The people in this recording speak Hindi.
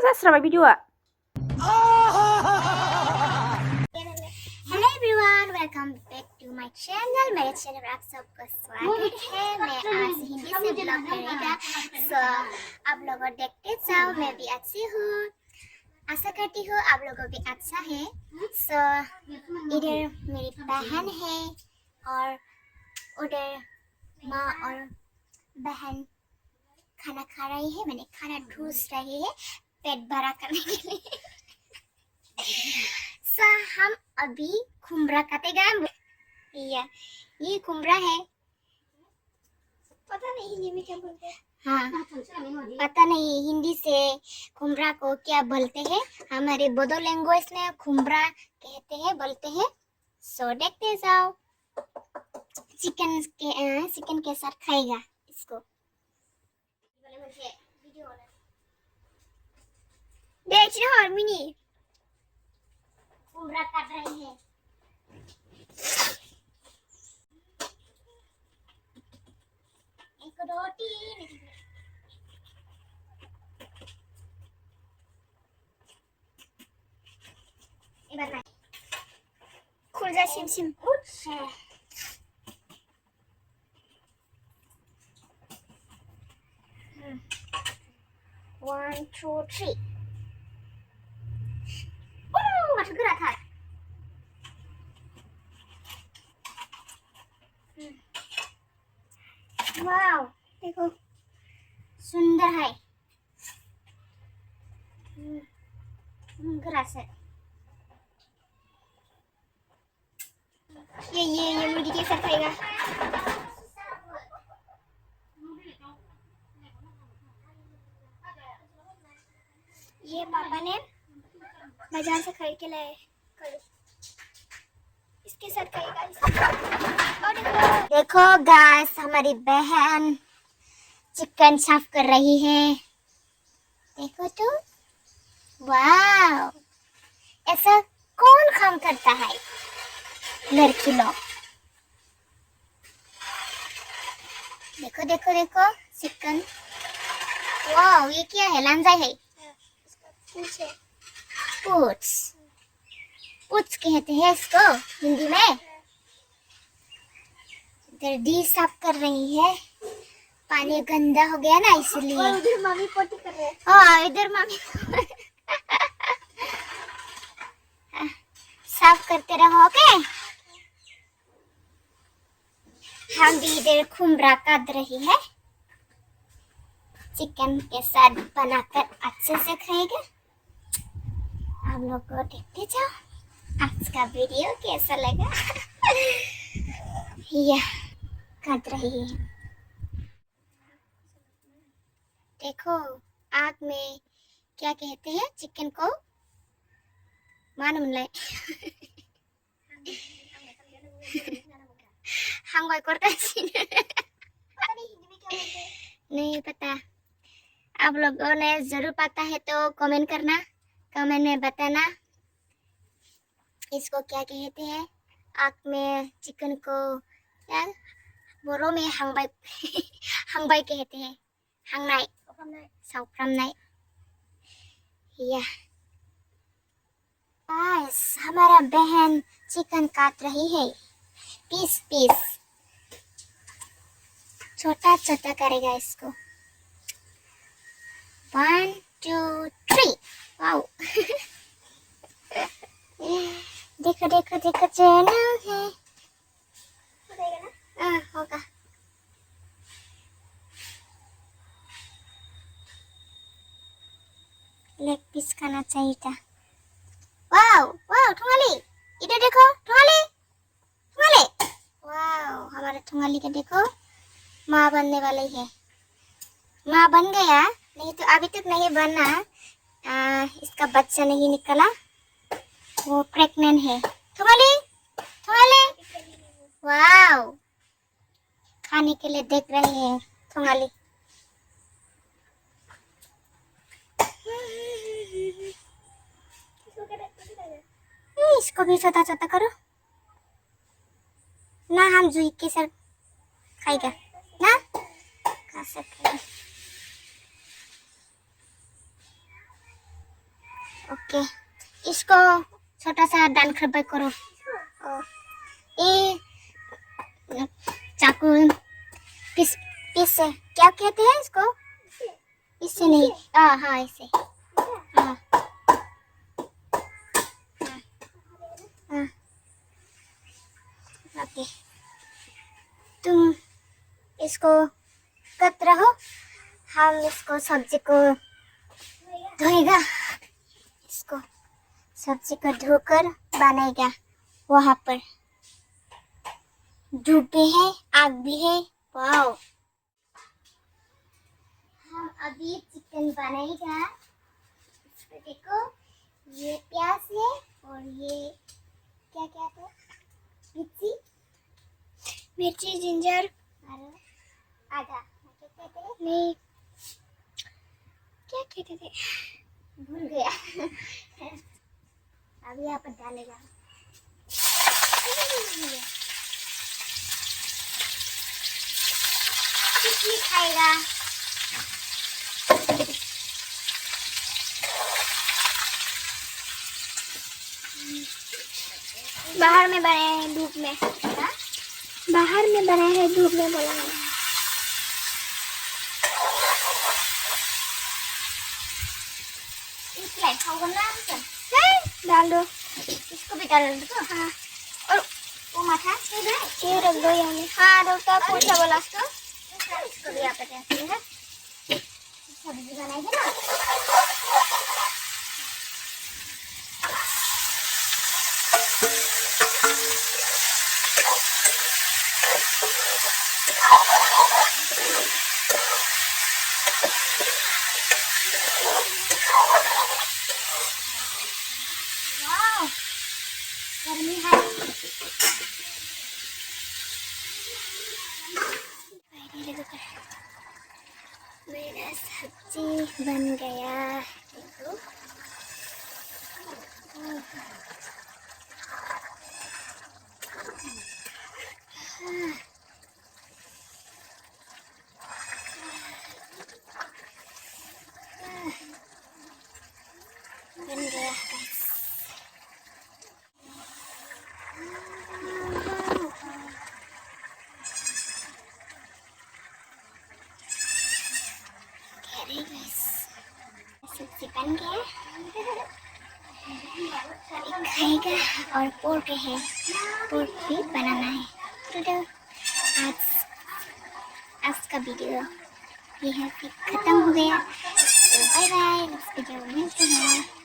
जास्राबाय भिडिअआ। Hello everyone, welcome back to my channel. मेरे चैनल पर आप सबका स्वागत है। मैं आज हिंदी से ब्लॉग करेगा, सो आप लोग देखते जाओ। मैं भी अच्छी हूँ, आशा करती हूँ आप लोगों भी अच्छा है। सो इधर मेरी बहन है और उधर माँ और बहन खाना खा रही है। मैंने खाना ठूस रही है पेट भरा करने के लिए। सो हम अभी खुमरा काटेगा। ये खुमरा है, पता नहीं हिंदी में क्या बोलते हैं। हाँ, पता नहीं हिंदी से खुमरा को क्या बोलते हैं। हमारे बोडो लैंग्वेज में खुमरा कहते हैं, बोलते हैं। सो देखते जाओ। चिकन के साथ खाएगा इसको। देखना और मिनी खुमरा काट रही है। एक रोटी खुल जा SIM SIM. 1 2 3 masuk gerak kan? वाव, देखो सुंदर है। ग्रास है। ये मुर्गी के साथ खाएगा। ये पापा ने बाजार से खरीद के लाए। इसके साथ खाएगा। और देखो गाइस, हमारी बहन चिकन साफ कर रही है। देखो तो, वाव, ऐसा कौन काम करता है लड़की लोग। देखो देखो देखो चिकन। वाव, ये क्या है? लांजा है। पुट्स पुट्स कहते हैं इसको हिंदी में। इधर डी साफ कर रही है, पानी गंदा हो गया ना इसलिए। इधर मम्मी पोटी कर रहे हैं। हाँ, इधर मम्मी साफ करते रहो। ओके, हम भी इधर खुमरा काट रही है। चिकन के साथ बनाकर अच्छे से खाएगा। हम लोग को देखते जाओ आज का वीडियो कैसा लगा। यह काट रही है। देखो आग में क्या कहते हैं चिकन को? मालूम नहीं। हम कोई करते नहीं पता। आप लोगों ने जरूर पता है तो कमेंट करना, कमेंट में बताना इसको क्या कहते हैं। आग में चिकन को क्या बोरो में हंगबाई हंगबाई कहते हैं। हंगनाई साउफ्रामनाई। यह गाइस, हमारा बहन चिकन काट रही है पीस पीस। छोटा छोटा करेगा इसको। 1 2 3। वाओ। देखो देखो देखो, चैनल है। होगा। लेग पीस खाना चाहिए था। वाओ वाओ, ठुंगाली इधर देखो। ठुंगाली ठुंगाली, वाओ, हमारे ठुंगाली का देखो माँ बनने वाली है। माँ बन गया, नहीं तो अभी तक नहीं बना। इसका बच्चा नहीं निकला, वो प्रेग्नेंट है। ठुंगाली ठुंगाली, वाओ, खाने के लिए देख रही है ठुंगाली। इसको भी छोटा छोटा करो ना, हम जुई के साथ खाएगा ना, खा सकते। ओके, इसको छोटा सा दान खरबा करो। ये चाकू पीस से क्या कहते हैं इसको? इससे नहीं, हाँ इससे, हाँ हाँ। ओके, तुम इसको कट रहो, हम इसको सब्जी को धोएगा, इसको सब्जी को धोकर बनाएगा। वहाँ पर धूप भी है, आग भी है। वाओ, हम अभी चिकन बनाएगा। इसको देखो, ये प्याज है और ये क्या कहते हैं, मिर्ची जिंजर और आधा क्या कहते हैं, नहीं क्या कहते थे, भूल गया। अभी यहाँ पर डालेगा। कितनी खाएगा? बाहर में बने हैं धूप में, बाहर में बने हैं धूप में, बोला मैंने। डाल दो, इसको भी डाल दो। हाँ, और वो माथा ये रख दो यहाँ में। हाँ डॉक्टर पूछा बोला इसको, इसको भी यहाँ पे रखते हैं। सब्जी बनाएंगे ना। वाह, गर्मी है। मेरा सब्जी बन गया, देखो। बन गया सब्जी बन गया, खाएगा। और पोर्क है, पोर्क भी बनाना है। तो आज का वीडियो ये है कि खत्म हो गया। तो बाय बाय, नेक्स्ट वीडियो में मिलते हैं।